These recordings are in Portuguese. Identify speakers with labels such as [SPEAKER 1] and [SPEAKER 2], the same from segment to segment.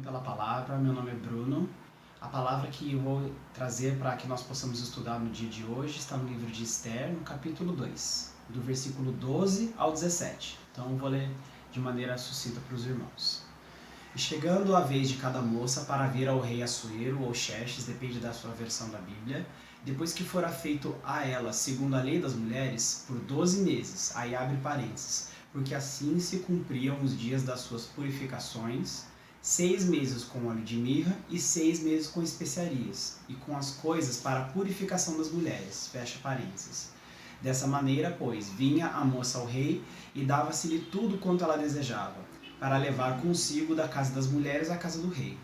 [SPEAKER 1] pela palavra. Meu nome é Bruno. A palavra que eu vou trazer para que nós possamos estudar no dia de hoje está no livro de Esther, no capítulo 2, do versículo 12 ao 17. Então eu vou ler de maneira sucinta para os irmãos. E chegando a vez de cada moça para vir ao rei Assuero ou Xerxes, depende da sua versão da Bíblia, depois que fora feito a ela, segundo a lei das mulheres, por 12 meses, aí abre parênteses, porque assim se cumpriam os dias das suas purificações, 6 meses com óleo de mirra e 6 meses com especiarias, e com as coisas para a purificação das mulheres, fecha parênteses. Dessa maneira, pois, vinha a moça ao rei e dava-se-lhe tudo quanto ela desejava, para levar consigo da casa das mulheres à casa do rei.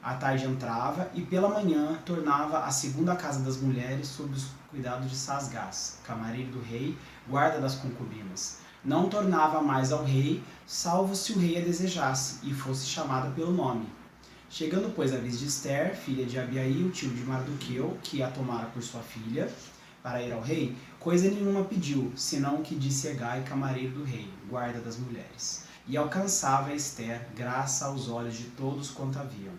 [SPEAKER 1] À tarde entrava e pela manhã tornava à segunda casa das mulheres sob os cuidados de Sasgás, camareiro do rei, guarda das concubinas. Não tornava mais ao rei, salvo se o rei a desejasse e fosse chamada pelo nome. Chegando, pois, a vez de Esther, filha de Abiail, tio de Mardoqueu, que a tomara por sua filha, para ir ao rei, coisa nenhuma pediu, senão o que disse Hegai, camareiro do rei, guarda das mulheres. E alcançava Esther graça aos olhos de todos quanto haviam.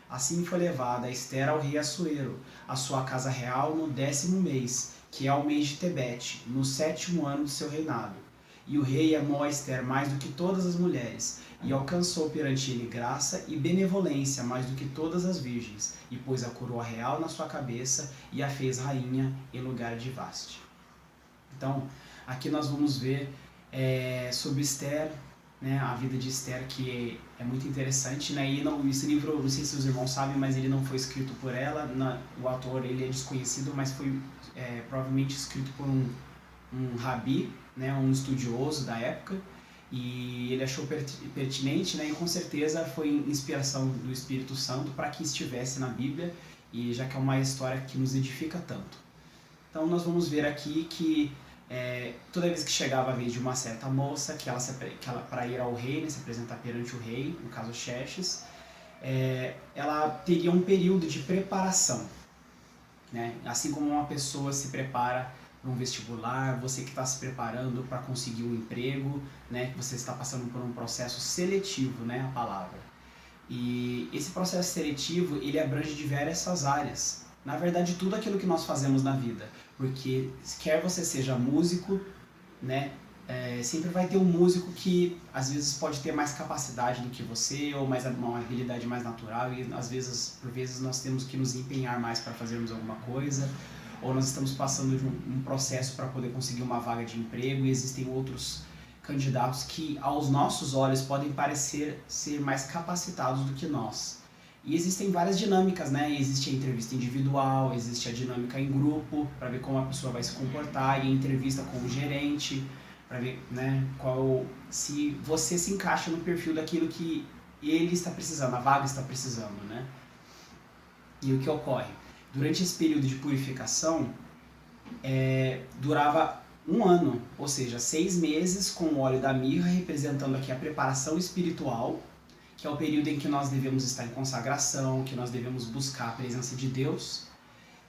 [SPEAKER 1] Assim foi levada Esther ao rei Assuero, à sua casa real no 10º mês, que é o mês de Tebete, no 7º ano de seu reinado. E o rei amou a Esther mais do que todas as mulheres, e alcançou perante ele graça e benevolência mais do que todas as virgens, e pôs a coroa real na sua cabeça e a fez rainha em lugar de Vaste. Então, aqui nós vamos ver sobre Esther, né, a vida de Esther, que é muito interessante, né? E esse livro, não sei se os irmãos sabem, mas ele não foi escrito por ela, o autor ele é desconhecido, mas foi provavelmente escrito por um rabi, né, um estudioso da época, e ele achou pertinente, né, e com certeza foi inspiração do Espírito Santo para que estivesse na Bíblia, e já que é uma história que nos edifica tanto. Então nós vamos ver aqui que toda vez que chegava a vez de uma certa moça, que ela para ir ao rei, né, se apresentar perante o rei, no caso Xerxes, ela teria um período de preparação, né? Assim como uma pessoa se prepara para um vestibular, você que está se preparando para conseguir um emprego, né, que você está passando por um processo seletivo, né, a palavra. E esse processo seletivo, ele abrange diversas áreas. Na verdade, tudo aquilo que nós fazemos na vida, porque quer você seja músico, né, sempre vai ter um músico que às vezes pode ter mais capacidade do que você, ou uma habilidade mais natural, e por vezes nós temos que nos empenhar mais para fazermos alguma coisa, ou nós estamos passando de um processo para poder conseguir uma vaga de emprego, e existem outros candidatos que aos nossos olhos podem parecer ser mais capacitados do que nós. E existem várias dinâmicas, né? Existe a entrevista individual, existe a dinâmica em grupo, para ver como a pessoa vai se comportar, e a entrevista com o gerente, para ver, né, se você se encaixa no perfil daquilo que ele está precisando, a vaga está precisando, né? E o que ocorre? Durante esse período de purificação, durava um ano, ou seja, 6 meses com o óleo da mirra, representando aqui a preparação espiritual, que é o período em que nós devemos estar em consagração, que nós devemos buscar a presença de Deus.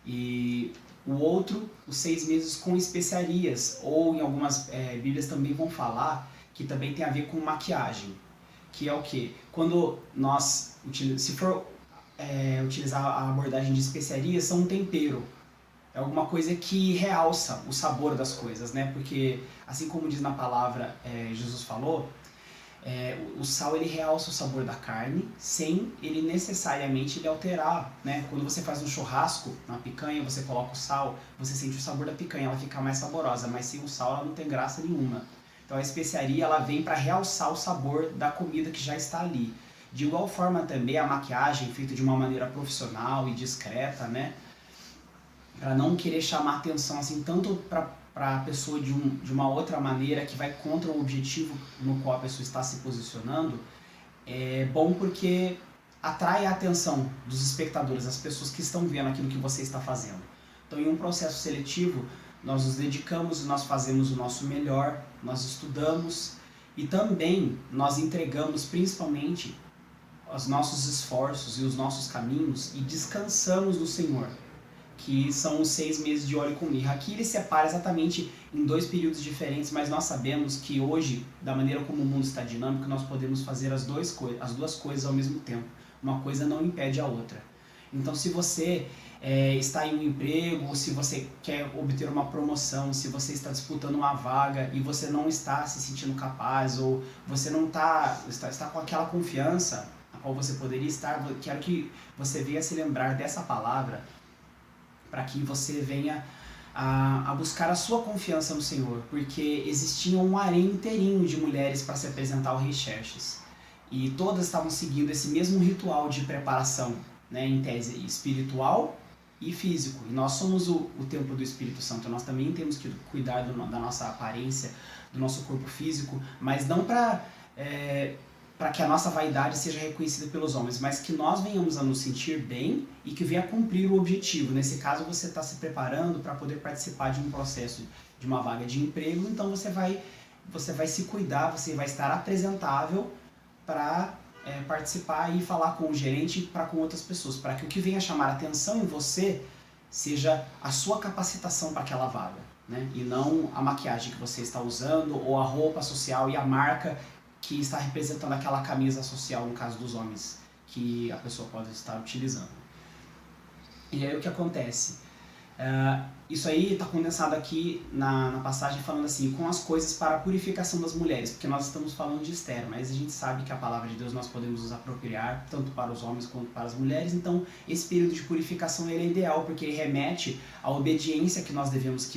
[SPEAKER 1] E o outro, os 6 meses com especiarias, ou em algumas Bíblias também vão falar que também tem a ver com maquiagem, que é o quê? Quando nós, se for utilizar a abordagem de especiarias, são um tempero. É alguma coisa que realça o sabor das coisas, né? Porque, assim como diz na palavra, Jesus falou, o sal ele realça o sabor da carne, sem ele necessariamente ele alterar, né? Quando você faz um churrasco, na picanha, você coloca o sal, você sente o sabor da picanha, ela fica mais saborosa, mas sem o sal ela não tem graça nenhuma. Então a especiaria ela vem para realçar o sabor da comida que já está ali. De igual forma também a maquiagem feita de uma maneira profissional e discreta, né? Para não querer chamar atenção assim tanto para a pessoa de uma outra maneira que vai contra o objetivo no qual a pessoa está se posicionando, é bom porque atrai a atenção dos espectadores, as pessoas que estão vendo aquilo que você está fazendo. Então, em um processo seletivo, nós nos dedicamos, nós fazemos o nosso melhor, nós estudamos e também nós entregamos principalmente os nossos esforços e os nossos caminhos e descansamos no Senhor, que são os 6 meses de óleo com mirra. Aqui ele separa exatamente em 2 períodos diferentes, mas nós sabemos que hoje, da maneira como o mundo está dinâmico, nós podemos fazer as duas coisas ao mesmo tempo. Uma coisa não impede a outra. Então, se você está em um emprego, ou se você quer obter uma promoção, se você está disputando uma vaga e você não está se sentindo capaz, ou você não está com aquela confiança a qual você poderia estar, quero que você venha se lembrar dessa palavra para que você venha a buscar a sua confiança no Senhor, porque existia um harém inteirinho de mulheres para se apresentar ao rei Xerxes, e todas estavam seguindo esse mesmo ritual de preparação, né, em tese espiritual e físico. E nós somos o templo do Espírito Santo. Nós também temos que cuidar da nossa aparência, do nosso corpo físico, mas não para que a nossa vaidade seja reconhecida pelos homens, mas que nós venhamos a nos sentir bem e que venha cumprir o objetivo. Nesse caso, você está se preparando para poder participar de um processo, de uma vaga de emprego, então você vai se cuidar, você vai estar apresentável para participar e falar com o gerente e com outras pessoas, para que o que venha chamar atenção em você seja a sua capacitação para aquela vaga, né? E não a maquiagem que você está usando, ou a roupa social e a marca que está representando aquela camisa social, no caso dos homens, que a pessoa pode estar utilizando. E aí o que acontece? Isso aí está condensado aqui na passagem falando assim, com as coisas para a purificação das mulheres, porque nós estamos falando de Esther, mas a gente sabe que a palavra de Deus nós podemos nos apropriar tanto para os homens quanto para as mulheres, então esse período de purificação ele é ideal, porque ele remete à obediência que nós devemos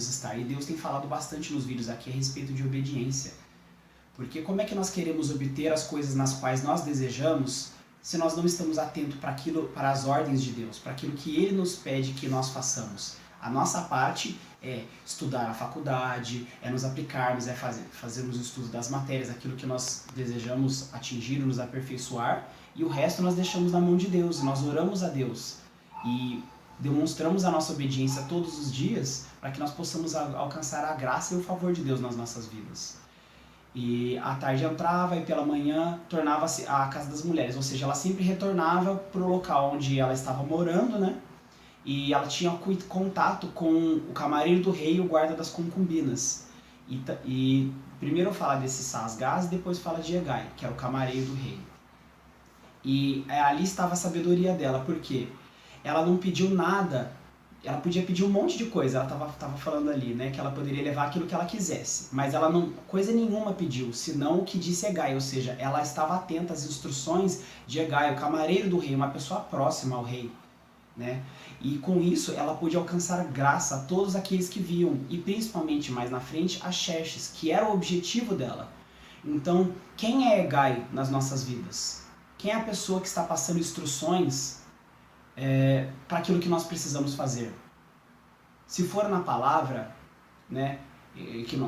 [SPEAKER 1] estar, e Deus tem falado bastante nos vídeos aqui a respeito de obediência, porque como é que nós queremos obter as coisas nas quais nós desejamos se nós não estamos atentos para as ordens de Deus, para aquilo que Ele nos pede que nós façamos? A nossa parte é estudar a faculdade, é nos aplicarmos, é fazermos o estudo das matérias, aquilo que nós desejamos atingir, nos aperfeiçoar, e o resto nós deixamos na mão de Deus, nós oramos a Deus e demonstramos a nossa obediência todos os dias para que nós possamos alcançar a graça e o favor de Deus nas nossas vidas. E à tarde entrava e pela manhã tornava-se a casa das mulheres, ou seja, ela sempre retornava para o local onde ela estava morando, né? E ela tinha contato com o camareiro do rei e o guarda das concubinas. E primeiro fala desse Saasgás e depois fala de Hegai, que era o camareiro do rei. E ali estava a sabedoria dela, porque ela não pediu nada. Ela podia pedir um monte de coisa, ela estava falando ali, né, que ela poderia levar aquilo que ela quisesse, mas ela não, coisa nenhuma pediu, senão o que disse Hegai, ou seja, ela estava atenta às instruções de Hegai, o camareiro do rei, uma pessoa próxima ao rei, né, e com isso ela pôde alcançar graça a todos aqueles que viam, e principalmente mais na frente a Xerxes, que era o objetivo dela. Então, quem é Hegai nas nossas vidas? Quem é a pessoa que está passando instruções para aquilo que nós precisamos fazer? Se for na palavra, né, que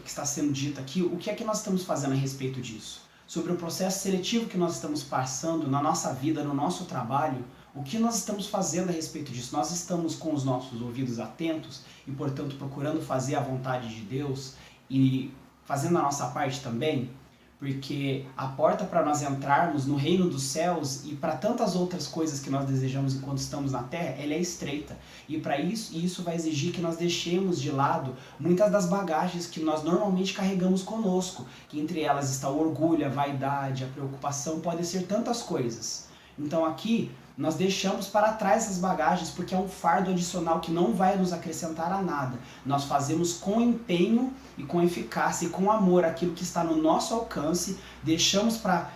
[SPEAKER 1] está sendo dita aqui, o que é que nós estamos fazendo a respeito disso? Sobre o processo seletivo que nós estamos passando na nossa vida, no nosso trabalho, o que nós estamos fazendo a respeito disso? Nós estamos com os nossos ouvidos atentos e, portanto, procurando fazer a vontade de Deus e fazendo a nossa parte também? Porque a porta para nós entrarmos no reino dos céus e para tantas outras coisas que nós desejamos enquanto estamos na terra, ela é estreita. E para isso vai exigir que nós deixemos de lado muitas das bagagens que nós normalmente carregamos conosco, que entre elas está o orgulho, a vaidade, a preocupação, podem ser tantas coisas. Então aqui nós deixamos para trás essas bagagens porque é um fardo adicional que não vai nos acrescentar a nada. Nós fazemos com empenho e com eficácia e com amor aquilo que está no nosso alcance, deixamos para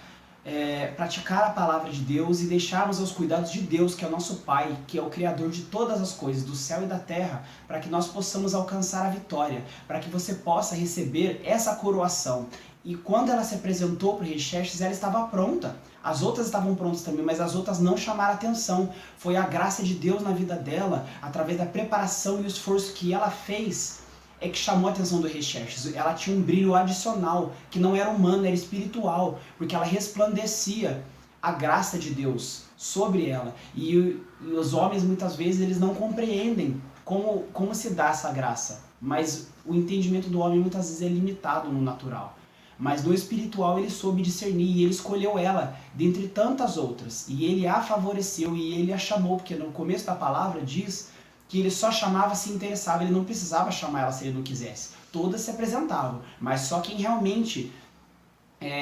[SPEAKER 1] praticar a palavra de Deus e deixarmos aos cuidados de Deus, que é o nosso Pai, que é o Criador de todas as coisas, do céu e da terra, para que nós possamos alcançar a vitória, para que você possa receber essa coroação. E quando ela se apresentou para o rei Xerxes, ela estava pronta. As outras estavam prontas também, mas as outras não chamaram atenção. Foi a graça de Deus na vida dela, através da preparação e o esforço que ela fez, é que chamou a atenção do rei Xerxes. Ela tinha um brilho adicional, que não era humano, era espiritual, porque ela resplandecia a graça de Deus sobre ela. E os homens, muitas vezes, eles não compreendem como se dá essa graça. Mas o entendimento do homem, muitas vezes, é limitado no natural. Mas no espiritual ele soube discernir e ele escolheu ela dentre tantas outras. E ele a favoreceu e ele a chamou, porque no começo da palavra diz que ele só chamava se interessava, ele não precisava chamar ela se ele não quisesse. Todas se apresentavam, mas só quem realmente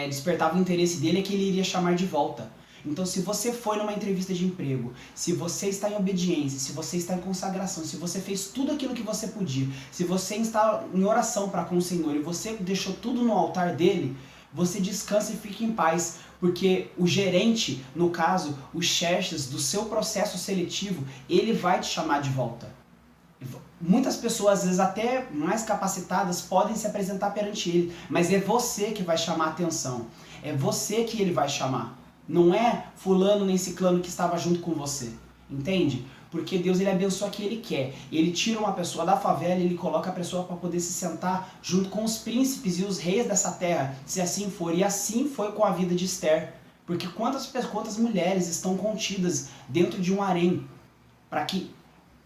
[SPEAKER 1] despertava o interesse dele é que ele iria chamar de volta. Então, se você foi numa entrevista de emprego, se você está em obediência, se você está em consagração, se você fez tudo aquilo que você podia, se você está em oração para com o Senhor e você deixou tudo no altar dele, você descansa e fica em paz, porque o gerente, no caso, o Xerxes, do seu processo seletivo, ele vai te chamar de volta. Muitas pessoas, às vezes até mais capacitadas, podem se apresentar perante ele, mas é você que vai chamar a atenção, é você que ele vai chamar, não é fulano nem ciclano que estava junto com você, entende? Porque Deus, ele abençoa quem ele quer. Ele tira uma pessoa da favela e ele coloca a pessoa para poder se sentar junto com os príncipes e os reis dessa terra, se assim for. E assim foi com a vida de Esther. Porque quantas mulheres estão contidas dentro de um harém para que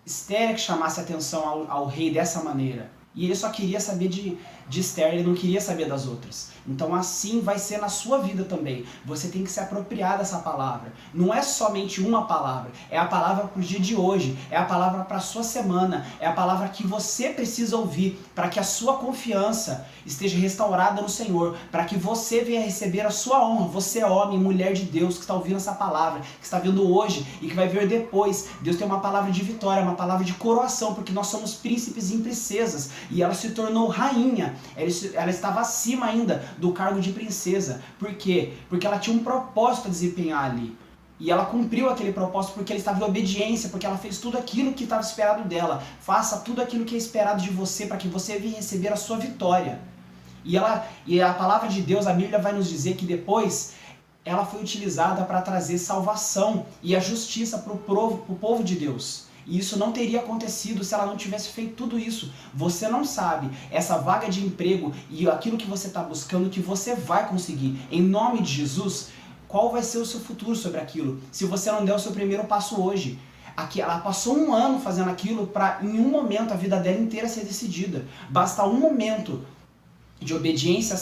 [SPEAKER 1] Esther chamasse atenção ao rei dessa maneira. E ele só queria saber de Esther, ele não queria saber das outras. Então assim vai ser na sua vida também. Você tem que se apropriar dessa palavra. Não é somente uma palavra, é a palavra para o dia de hoje, é a palavra para a sua semana, é a palavra que você precisa ouvir para que a sua confiança esteja restaurada no Senhor, para que você venha receber a sua honra. Você é homem, mulher de Deus que está ouvindo essa palavra, que está vendo hoje e que vai ver depois. Deus tem uma palavra de vitória, uma palavra de coroação, porque nós somos príncipes e princesas e ela se tornou rainha. Ela estava acima ainda do cargo de princesa. Por quê? Porque ela tinha um propósito a desempenhar ali. E ela cumpriu aquele propósito porque ela estava em obediência, porque ela fez tudo aquilo que estava esperado dela. Faça tudo aquilo que é esperado de você para que você venha receber a sua vitória. E a palavra de Deus, a Bíblia vai nos dizer que depois ela foi utilizada para trazer salvação e a justiça para o povo de Deus. E isso não teria acontecido se ela não tivesse feito tudo isso. Você não sabe essa vaga de emprego e aquilo que você está buscando que você vai conseguir. Em nome de Jesus, qual vai ser o seu futuro sobre aquilo? Se você não der o seu primeiro passo hoje. Ela passou um ano fazendo aquilo para em um momento a vida dela inteira ser decidida. Basta um momento de obediência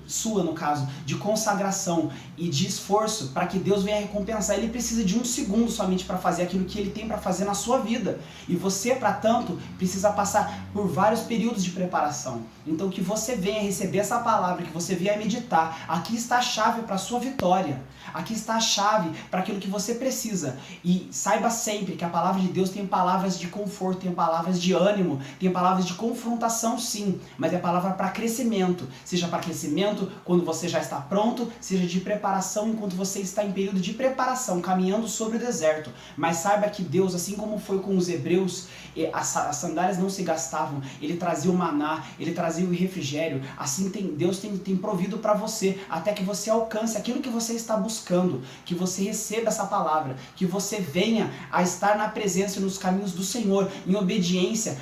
[SPEAKER 1] sua no caso, de consagração e de esforço para que Deus venha recompensar. Ele precisa de um segundo somente para fazer aquilo que ele tem para fazer na sua vida. E você, para tanto, precisa passar por vários períodos de preparação. Então que você venha receber essa palavra, que você venha meditar. Aqui está a chave para a sua vitória. Aqui está a chave para aquilo que você precisa. E saiba sempre que a palavra de Deus tem palavras de conforto, tem palavras de ânimo, tem palavras de confrontação sim, mas é palavra para crescimento. Seja para crescimento quando você já está pronto, seja de preparação enquanto você está em período de preparação, caminhando sobre o deserto. Mas saiba que Deus, assim como foi com os hebreus, as sandálias não se gastavam, ele trazia o maná, ele trazia o refrigério. Assim Deus tem provido para você, até que você alcance aquilo que você está buscando, que você receba essa palavra, que você venha a estar na presença e nos caminhos do Senhor, em obediência,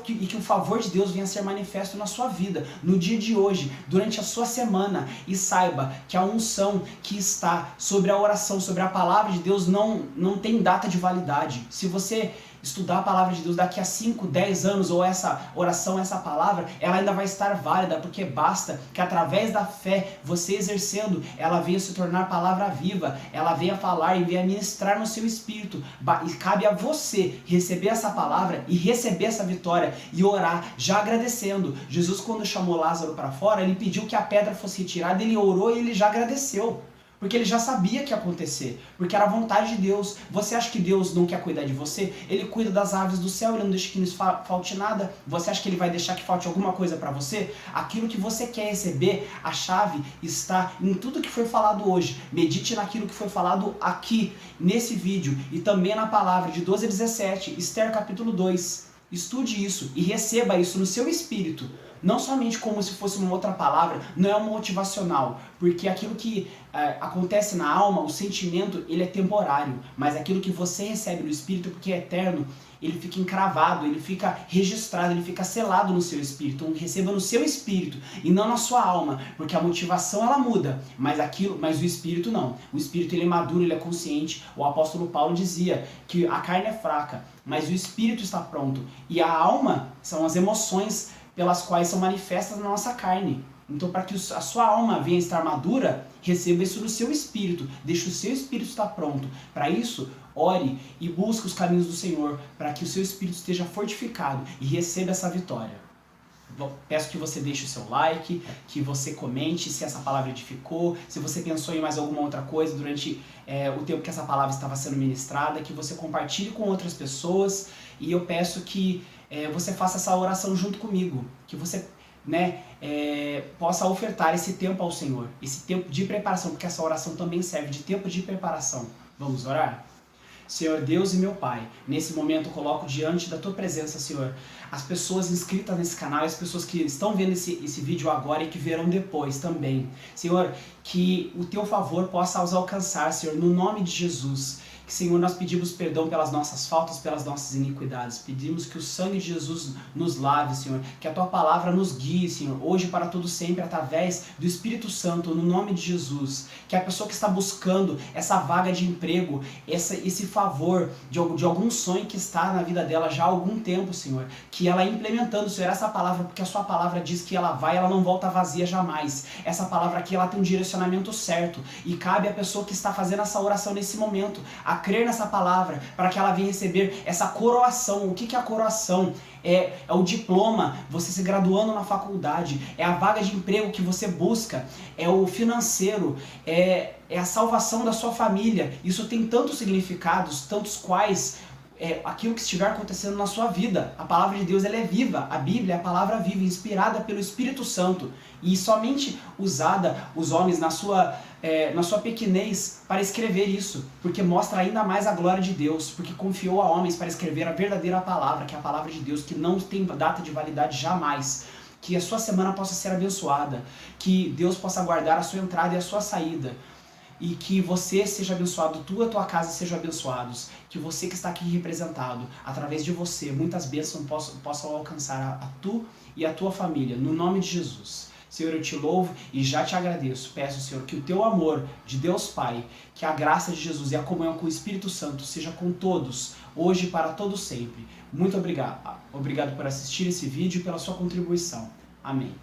[SPEAKER 1] e que o favor de Deus venha a ser manifesto na sua vida, no dia de hoje, durante a sua semana. E saiba que a unção que está sobre a oração, sobre a palavra de Deus não tem data de validade. Se você estudar a palavra de Deus daqui a 5, 10 anos, ou essa oração, essa palavra, ela ainda vai estar válida, porque basta que através da fé, você exercendo, ela venha se tornar palavra viva, ela venha falar e venha ministrar no seu espírito. E cabe a você receber essa palavra e receber essa vitória e orar, já agradecendo. Jesus, quando chamou Lázaro para fora, ele pediu que a pedra fosse retirada, ele orou e ele já agradeceu. Porque ele já sabia que ia acontecer, porque era a vontade de Deus. Você acha que Deus não quer cuidar de você? Ele cuida das aves do céu, ele não deixa que nos falte nada. Você acha que ele vai deixar que falte alguma coisa para você? Aquilo que você quer receber, a chave está em tudo que foi falado hoje. Medite naquilo que foi falado aqui, nesse vídeo, e também na palavra de 12 a 17, Esther capítulo 2. Estude isso e receba isso no seu espírito. Não somente como se fosse uma outra palavra, não é um motivacional, porque aquilo que acontece na alma, o sentimento, ele é temporário, mas aquilo que você recebe no espírito, porque é eterno, ele fica encravado, ele fica registrado, ele fica selado no seu espírito. Então receba no seu espírito e não na sua alma, porque a motivação ela muda, mas o espírito não. O espírito ele é maduro, ele é consciente. O apóstolo Paulo dizia que a carne é fraca, mas o espírito está pronto. E a alma são as emoções pelas quais são manifestas na nossa carne. Então, para que a sua alma venha estar madura, receba isso no seu espírito. Deixe o seu espírito estar pronto. Para isso, ore e busque os caminhos do Senhor, para que o seu espírito esteja fortificado e receba essa vitória. Peço que você deixe o seu like, que você comente se essa palavra edificou, se você pensou em mais alguma outra coisa durante o tempo que essa palavra estava sendo ministrada, que você compartilhe com outras pessoas, e eu peço que você faça essa oração junto comigo, que você possa ofertar esse tempo ao Senhor, esse tempo de preparação, porque essa oração também serve de tempo de preparação. Vamos orar? Senhor Deus e meu Pai, nesse momento eu coloco diante da Tua presença, Senhor, as pessoas inscritas nesse canal, as pessoas que estão vendo esse vídeo agora e que verão depois também. Senhor, que o Teu favor possa os alcançar, Senhor, no nome de Jesus. Que, Senhor, nós pedimos perdão pelas nossas faltas, pelas nossas iniquidades. Pedimos que o sangue de Jesus nos lave, Senhor. Que a Tua palavra nos guie, Senhor, hoje para todo sempre, através do Espírito Santo, no nome de Jesus. Que a pessoa que está buscando essa vaga de emprego, esse favor de algum sonho que está na vida dela já há algum tempo, Senhor, que ela implementando, Senhor, essa palavra, porque a Sua palavra diz que ela não volta vazia jamais. Essa palavra aqui, ela tem um direcionamento certo. E cabe à pessoa que está fazendo essa oração nesse momento a crer nessa palavra, para que ela venha receber essa coroação. O que é a coroação? É o diploma, você se graduando na faculdade, é a vaga de emprego que você busca, é o financeiro, é a salvação da sua família. Isso tem tantos significados, tantos quais aquilo que estiver acontecendo na sua vida. A palavra de Deus, ela é viva, a Bíblia é a palavra viva, inspirada pelo Espírito Santo e somente usada os homens na sua pequenez para escrever isso, porque mostra ainda mais a glória de Deus, porque confiou a homens para escrever a verdadeira palavra, que é a palavra de Deus, que não tem data de validade jamais. Que a sua semana possa ser abençoada, que Deus possa guardar a sua entrada e a sua saída, e que você seja abençoado, tu e a tua casa sejam abençoados, que você que está aqui representado, através de você, muitas bênçãos possam alcançar a tu e a tua família, no nome de Jesus. Senhor, eu te louvo e já te agradeço. Peço, Senhor, que o teu amor de Deus Pai, que a graça de Jesus e a comunhão com o Espírito Santo seja com todos, hoje e para todo sempre. Muito obrigado. Obrigado por assistir esse vídeo e pela sua contribuição. Amém.